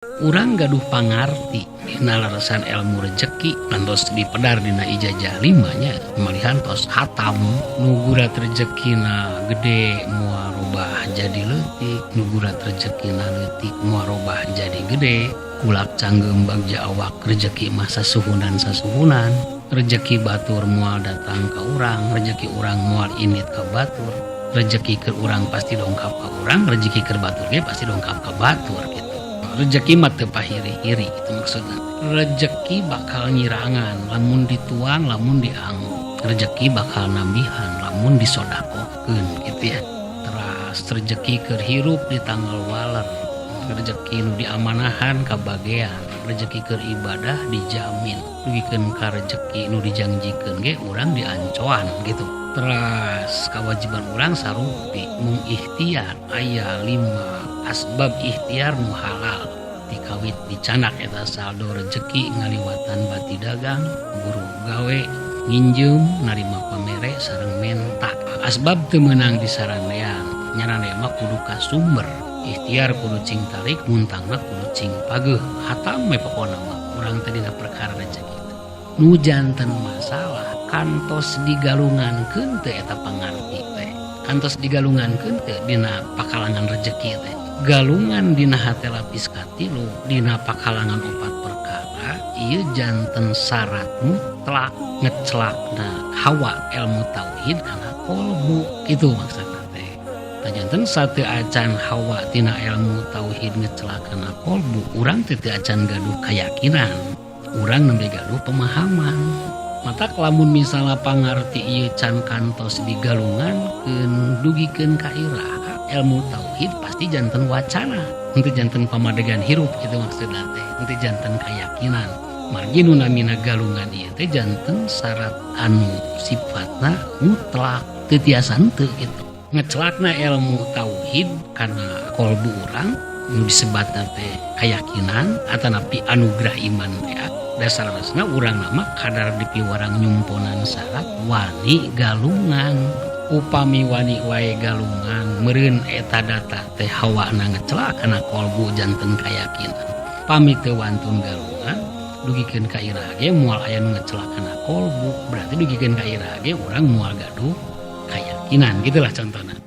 Urang gaduh pangarti dina larasan elmu rejeki ngantos dipedar dina ijazah 5-nya malihan tos hatam nugurat rezekina gede moal robah jadi leutik nugurat rezekina leutik moal robah jadi gede kulak canggem bagja awak rezeki masa suhunan sasuhunan rezeki batur moal datang ke urang rezeki urang moal init ke batur rezeki ke urang pasti dongkap ke urang rezeki ke batur ge pasti dongkap ke batur gitu. Rezeki mah teu pahiri-hiri itu maksudnya. Rezeki bakal nyirangan lamun dituang lamun dianggu. Rezeki bakal nambihan lamun disodakokeun gitu ya. Teras rezeki keur hirup di tanggal waler. Rezeki nu diamanahan kabagean. Rezeki keur ibadah dijamin. Dugikeun ka rezeki nu dijanjikeun ge urang diancoan gitu. Teras kewajiban urang sarupi mung ikhtiar aya 5 asbab ikhtiar nu halal dikawit dicanak eta saldo rezeki ngaliwatan bati dagang buru gawe nginjem narima pamere sareng menta asbab teu meunang disaranean nyarane mah kudu ka sumber ikhtiar kudu cing tarik muntangna kudu cing pageuh hatam we pokona mah urang teh dina perkara rezeki nu janten masalah kantos digalungankeun teu eta pangarti teh kantos digalungankeun teu dina pakalangan rezeki teh galungan dina hate lapis katilu dina pakalangan 4 perkara ieu janten syarat mutlak ngecelakna hawa ilmu tauhid kana kolbu gitu maksudna teh janten sateu acan hawa tina ilmu tauhid ngecelakna kolbu urang teu acan gaduh keyakinan urang nembe gaduh pemahaman mata lamun misalnya pangarti ieu can kantos digalungankeun dugikeun ka irah ilmu tauhid pasti janten wacana henteu janten pamadegan hirup gitu maksudna teh henteu janten keyakinan margi nu namina galungan ieu teh janten syarat anu sifatna mutlak teu tiasa henteu gitu ngecelakna ilmu tauhid kana kolbu urang nu disebatna teh keyakinan atanapi anugerah iman teh dasar-dasarna urang nama kadar dipiwarang nyumponan syarat wani galungan upami wani wae galungan meureun eta data teh hawana ngecelak kana kolbu janten kayakinan pami teu wantun galungan dugikeun ka irah ge moal aya nu ngecelak kana kolbu berarti dugikeun ka irah ge urang moal gaduh kayakinan gitulah contohna.